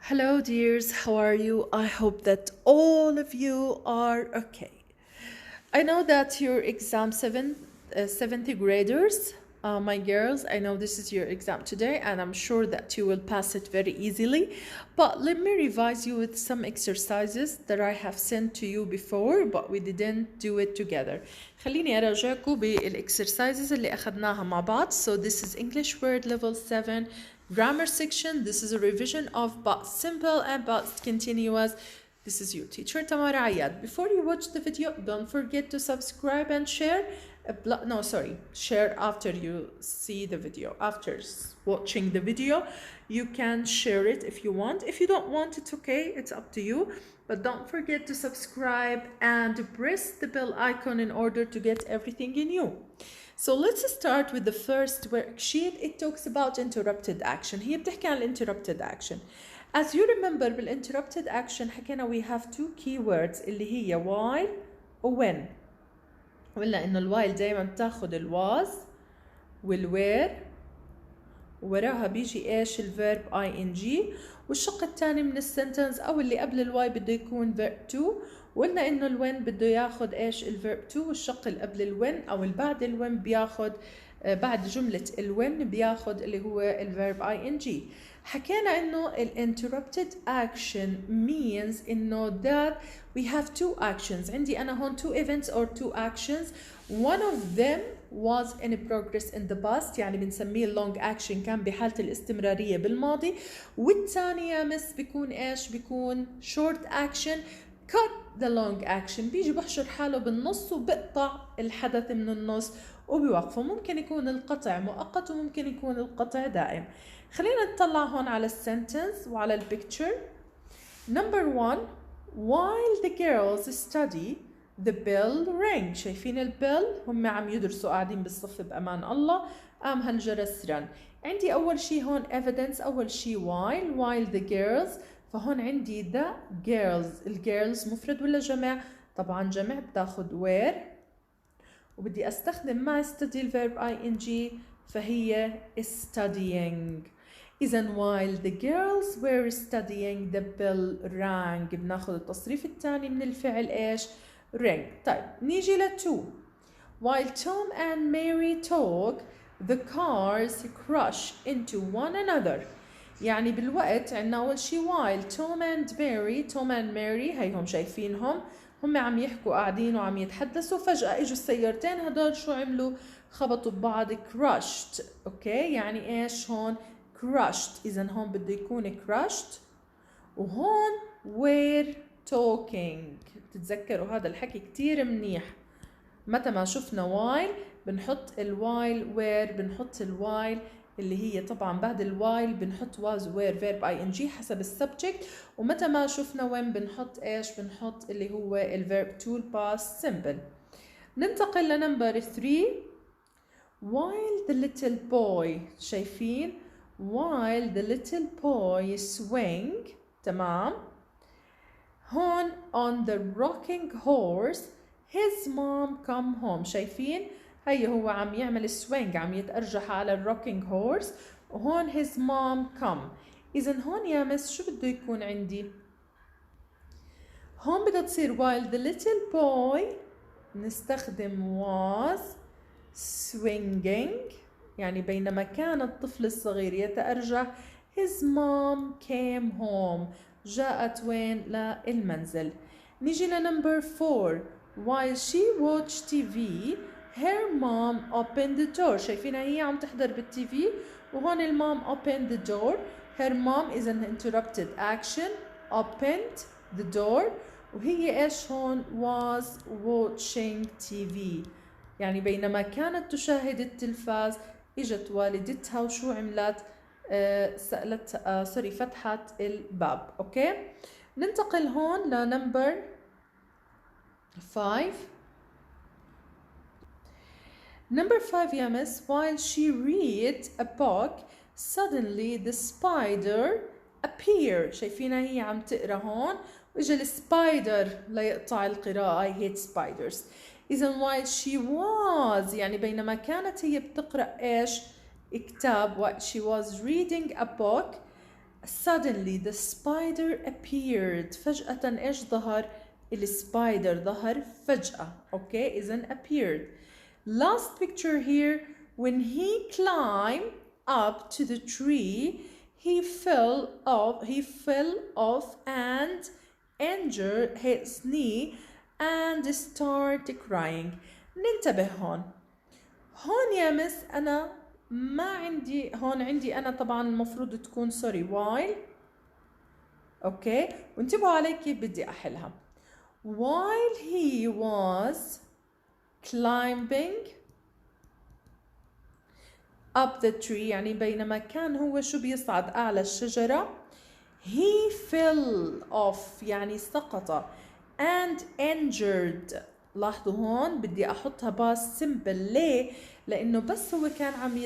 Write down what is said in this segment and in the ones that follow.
Hello, dears. How are you? I hope that all of you are okay. I know that your exam 70 graders, my girls, I know this is your exam today, and I'm sure that you will pass it very easily. But let me revise you with some exercises that I have sent to you before, but we didn't do it together. خليني أراجعكم بالexercises اللي أخذناها مع بعض. So this is English word level 7 grammar section. This is a revision of past simple and past continuous. This is your teacher Tamara Ayad. Before you watch the video, don't forget to subscribe and share. Share after you see the video. After watching the video, you can share it if you want. If you don't want, it's okay. It's up to you. But don't forget to subscribe and press the bell icon in order to get everything new. So let's start with the first worksheet. It talks about interrupted action. هي بتحكي عن interrupted action. As you remember بالinterrupted action حكينا we have two keywords اللي هي while و when. قلنا إنه الوايل دايما بتاخد الواز والوير وراها بيجي إيش الفيرب ing والشق الثاني من السنتنس أو اللي قبل الواي بده يكون verb to وقلنا إنه الوين بده ياخد إيش الفيرب to والشق اللي قبل الوين أو اللي بعد الوين بياخد بعد جملة الوين بياخد اللي هو الفيرب ing. حكينا إنه interrupted action means إنه that we have two actions. عندي أنا هون two events or two actions. One of them was in progress in the past يعني بنسميه long action كان بحالة الاستمرارية بالماضي والثاني يا مس بيكون إيش بيكون short action cut the long action بيجي بحشر حاله بالنص وبقطع الحدث من النص وبيوقفه. ممكن يكون القطع مؤقت وممكن يكون القطع دائم. خلينا نطلع هون على السنتنس وعلى البيكتشر. Number 1 while the girls study the bell rang. شايفين البيل هم عم يدرسوا قاعدين بالصف بأمان الله قام هالجرس رن. عندي أول شي هون evidence أول شي while the girls فهون عندي the girls. الجيرلز مفرد ولا جمع؟ طبعا جمع بتاخد where وبدي استخدم مع study الفيرب ing فهي studying. إذا while the girls were studying the bell rang بناخد التصريف الثاني من الفعل إيش؟ rang. طيب نيجي لتو. While Tom and Mary talk the cars crash into one another. يعني بالوقت عندنا أول شي while Tom and Mary هيهم شايفينهم هم عم يحكوا قاعدين وعم يتحدثوا فجأة اجوا السيارتين هدول شو عملوا؟ خبطوا ببعض crushed. اوكي يعني ايش هون؟ crushed. إذا هون بده يكون crushed وهون were talking. تتذكروا هذا الحكي كتير منيح. متى ما شفنا while بنحط الوايل where بنحط الوايل اللي هي طبعا بعد الوايل بنحط was where verb ing حسب السبجكت ومتى ما شفنا when بنحط ايش بنحط اللي هو الverb to past simple. ننتقل لنمبر 3 while the little boy شايفين while the little boy swing تمام هون on the rocking horse his mom come home. شايفين هي هو عم يعمل swing عم يتأرجح على الروكينج هورس وهون his mom come. إذا هون يا مس شو بده يكون عندي؟ هون بدها تصير while the little boy نستخدم was swinging يعني بينما كان الطفل الصغير يتأرجح his mom came home جاءت وين؟ للمنزل. نيجي لنمبر 4 while she watched TV her mom opened the door. شايفينها هي عم تحضر بالتي في وهون المام opened the door. her mom is an interrupted action opened the door وهي ايش هون was watching TV يعني بينما كانت تشاهد التلفاز اجت والدتها وشو عملت؟ سألت فتحت الباب. اوكي ننتقل هون لنمبر 5. Number 5 يا مس while she read a book suddenly the spider appear. شايفينها هي عم تقرا هون واجا السبايدر ليقطع القراءة. I hate spiders. إذا while she was يعني بينما كانت هي بتقرأ إيش؟ كتاب. While she was reading a book suddenly the spider appeared. فجأة إيش ظهر؟ السبايدر ظهر فجأة. Okay, إذن appeared. Last picture here, when he climbed up to the tree, he fell off and injured his knee and started crying. ننتبه هون يا مس أنا ما عندي، هون عندي أنا طبعا المفروض تكون sorry while. أوكي، وانتبهوا علي كيف بدي أحلها. While he was climbing up the tree، يعني بينما كان هو شو بيصعد أعلى الشجرة، he fell off يعني سقط and injured. لاحظوا هون بدي احطها باس سمبل. ليه؟ لانه بس هو كان عم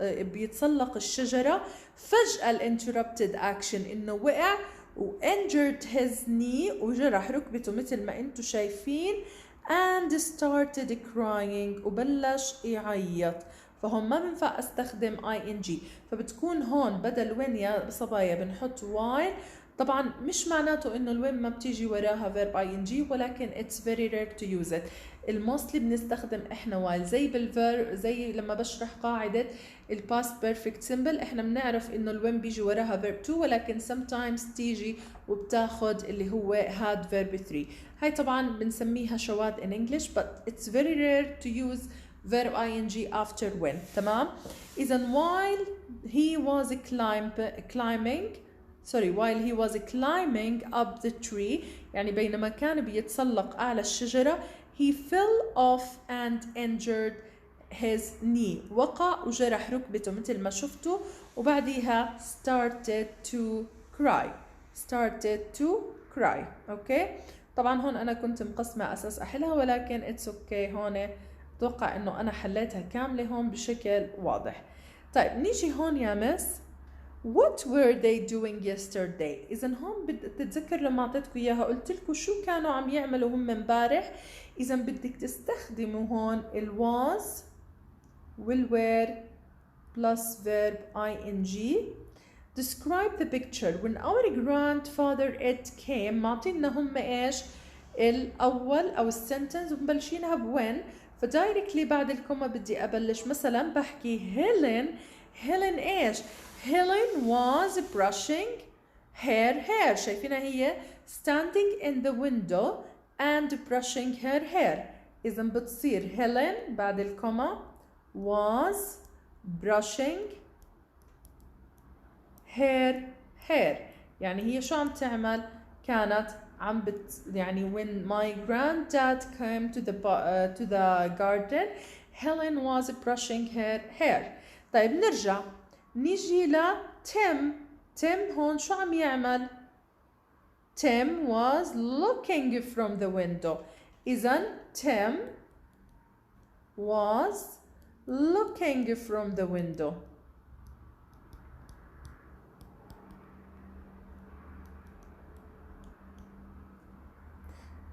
بيتسلق الشجرة، فجأة الانتربتد اكشن انه وقع و injured his knee وجرح ركبته مثل ما انتم شايفين and started crying وبلش يعيط. فهون ما بنفع استخدم ing، فبتكون هون بدل وين يا صبايا بنحط while. طبعا مش معناته انه الوين ما بتيجي وراها verb ing، ولكن it's very rare to use it. الموستلي بنستخدم احنا while زي بالفير، زي لما بشرح قاعدة الباست بيرفكت سيمبل احنا بنعرف انه الوين بيجي وراها verb 2، ولكن sometimes تيجي وبتاخد اللي هو had verb 3. هاي طبعا بنسميها شواذ in English but it's very rare to use verb ing after when. تمام؟ إذا while he was while he was climbing up the tree، يعني بينما كان بيتسلق أعلى الشجرة، he fell off and injured his knee، وقع وجرح ركبته مثل ما شفتوا، وبعديها started to cry. اوكي، طبعا هون انا كنت مقسمة اساس احلها، ولكن it's okay. هون اتوقع انه انا حليتها كاملة هون بشكل واضح. طيب نيجي هون يا مس، what were they doing yesterday؟ إذا هون بتتذكر لما أعطيتكم إياها قلت لكم شو كانوا عم يعملوا هم امبارح. إذا بدك تستخدموا هون ال was will were plus verb ing. Describe the picture. When our grandfather it came، معطينا هم إيش؟ الأول أو السنتنس ومبلشينها بوين، فدايركتلي بعد الكوما بدي أبلش. مثلا بحكي هيلين إيش؟ Helen was brushing her hair. شايفينها هي standing in the window and brushing her hair. إذا بتصير Helen بعد الكوما was brushing her hair. يعني هي شو عم تعمل؟ كانت عم يعني when my granddad came to the garden Helen was brushing her hair. طيب نرجع نيجي ل Tim هون شو عم يعمل؟ Tim was looking from the window. إذن Tim was looking from the window.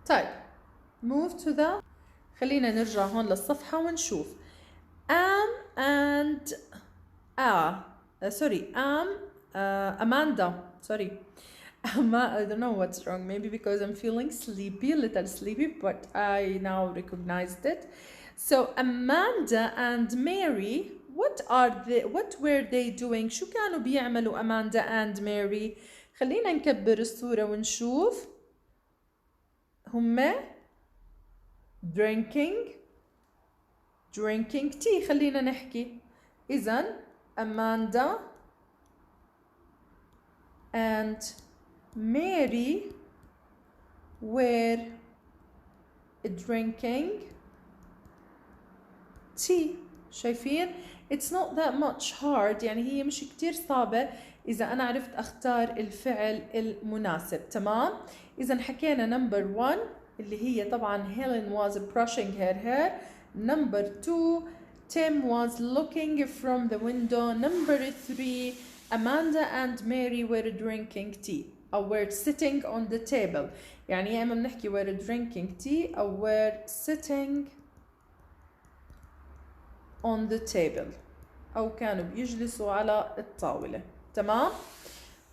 طيب move to the، خلينا نرجع هون للصفحة ونشوف am and Amanda. Sorry. I don't know what's wrong. Maybe because I'm feeling sleepy, a little sleepy, but I now recognized it. So Amanda and Mary, what were they doing? شو كانوا بيعملوا Amanda and Mary؟ خلينا نكبر الصورة ونشوف. هم drinking tea. خلينا نحكي. إذن Amanda and Mary were drinking tea. شايفين؟ It's not that much hard، يعني هي مش كتير صعبة إذا أنا عرفت أختار الفعل المناسب. تمام؟ إذا حكينا number 1 اللي هي طبعا Helen was brushing her hair. number 2 Tim was looking from the window. number 3 Amanda and Mary were drinking tea أو were sitting on the table. يعني يا إما بنحكي were drinking tea أو were sitting on the table أو كانوا بيجلسوا على الطاولة. تمام؟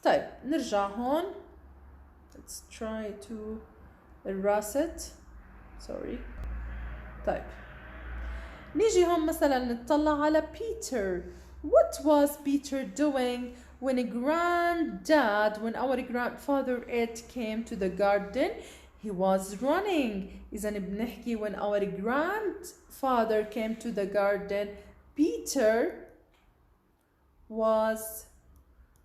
طيب نرجع هون. Let's try to erase it. Sorry. طيب نيجي هون مثلا نطلع على Peter. What was Peter doing when our grandfather Ed came to the garden? He was running. إذا بنحكي when our grandfather came to the garden, Peter was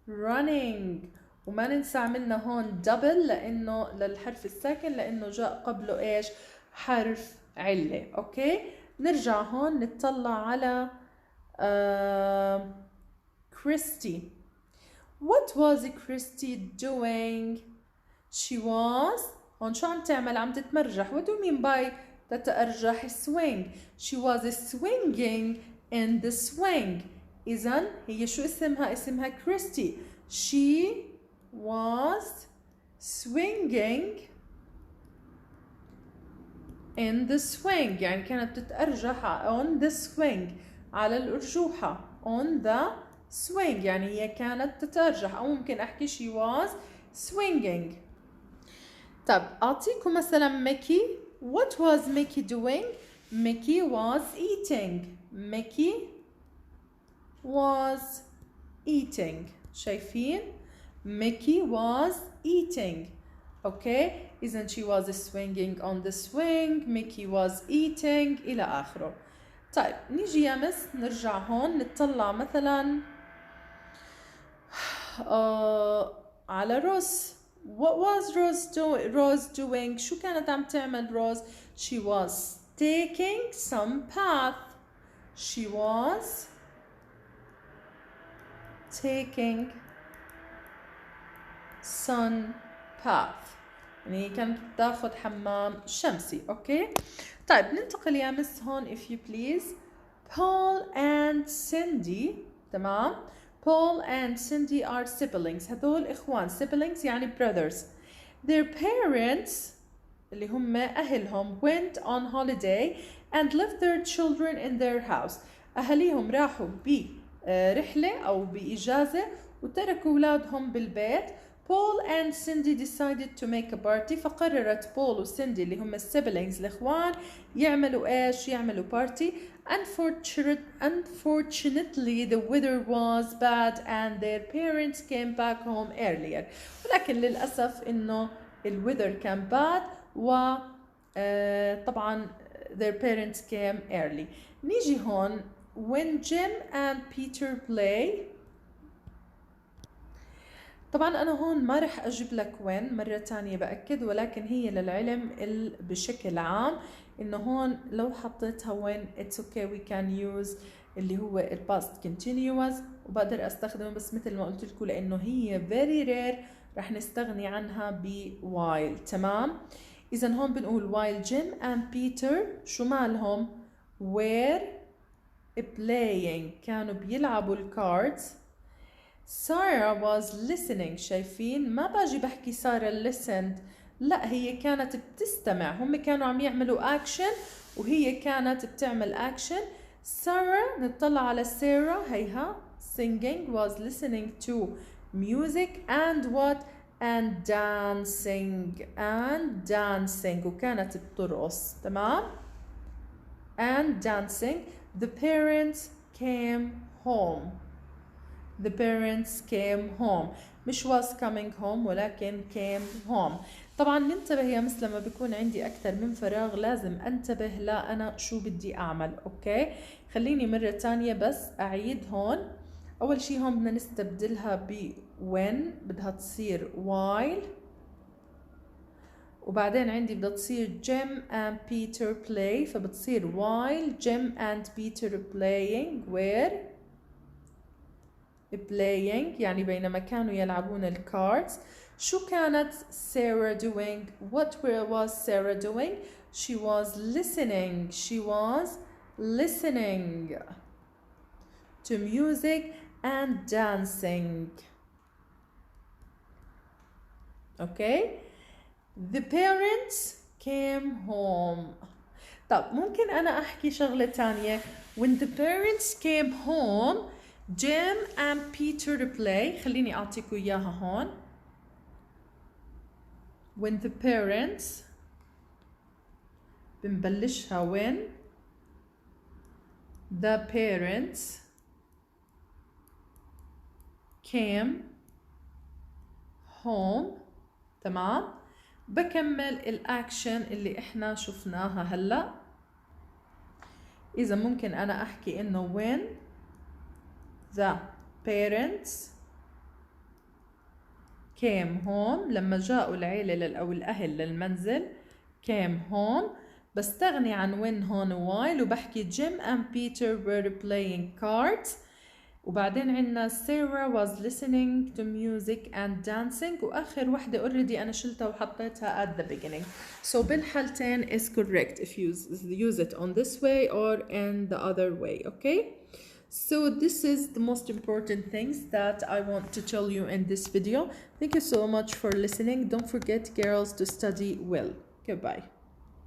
running. وما ننسى عملنا هون double لأنه للحرف الساكن لأنه جاء قبله إيش؟ حرف علة. أوكي نرجع هون نتطلع على Christy. What was Christy doing? She was هون شو عم تعمل؟ عم تتمرجح. What do you mean by تتأرجح؟ swing. She was swinging in the swing. إذن هي شو اسمها؟ اسمها Christy. She was swinging in the swing. يعني كانت تتأرجح on the swing على الأرجوحة. on the swing يعني هي كانت تتأرجح، أو ممكن أحكي she was swinging. طب أعطيكم مثلا ميكي. What was Mickey doing? Mickey was eating. Mickey was eating. شايفين؟ Mickey was eating. Okay. إذن she was swinging on the swing. Mickey was eating إلى آخره. طيب نيجي يا مس نرجع هون نتطلع مثلا على روز. What was Rose doing? شو كانت عم تعمل روز؟ She was taking some bath. She was taking sun bath. يعني كانت تاخذ حمام شمسي. اوكي طيب ننتقل يا مس هون if you please. Paul and Cindy. تمام. Paul and Cindy are siblings. هذول إخوان. siblings يعني brothers. Their parents اللي هم أهلهم went on holiday and left their children in their house. أهليهم راحوا برحلة أو بإجازة وتركوا أولادهم بالبيت. Paul and Cindy decided to make a party. فقررت بول وسيندي اللي هم siblings الإخوان يعملوا إيش؟ يعملوا party. Unfortunately the weather was bad and their parents came back home earlier. ولكن للأسف إنه الweather كان bad و طبعا their parents came early. نيجي هون when Jim and Peter play. طبعا أنا هون ما رح أجيب لك when مرة تانية بأكد، ولكن هي للعلم بشكل عام إنه هون لو حطيتها when it's okay we can use اللي هو ال past continuous وبقدر أستخدمه، بس مثل ما قلت لكم لأنه هي very rare رح نستغني عنها ب while. تمام. إذا هون بنقول while Jim and Peter شو مالهم؟ were playing كانوا بيلعبوا الكاردز. Sarah was listening. شايفين؟ ما باجي بحكي سارة listened، لا هي كانت بتستمع. هم كانوا عم يعملوا action وهي كانت بتعمل action. Sarah نطلع على Sarah هيها singing was listening to music and what and dancing وكانت بترقص. تمام. and dancing. The parents came home. The parents came home. مش was coming home ولكن came home. طبعا ننتبه يا مس لما بيكون عندي أكثر من فراغ لازم أنتبه لا أنا شو بدي أعمل. أوكي خليني مرة تانية بس أعيد هون. أول شي هون بدنا نستبدلها ب when بدها تصير while، وبعدين عندي بدها تصير Jim and Peter play فبتصير while Jim and Peter playing were playing يعني بينما كانوا يلعبون الكاردز. شو كانت Sarah doing? What was Sarah doing? She was listening. She was listening to music and dancing. Okay. The parents came home. طب ممكن أنا أحكي شغلة تانية. When the parents came home Jim and Peter play. خليني أعطيكم إياها هون. When the parents بنبلشها when the parents came home. تمام. بكمل الأكشن اللي إحنا شفناها هلأ. إذا ممكن أنا أحكي إنه when the parents came home لما جاءوا العيلة أو الأهل للمنزل came home بستغني عن when هون while وبحكي Jim and Peter were playing cards وبعدين عنا Sarah was listening to music and dancing وآخر وحدة already أنا شلتها وحطيتها at the beginning. So بالحالتين is correct if you use it on this way or in the other way, okay? So this is the most important things that I want to tell you in this video. Thank you so much for listening. Don't forget, girls, to study well. Goodbye.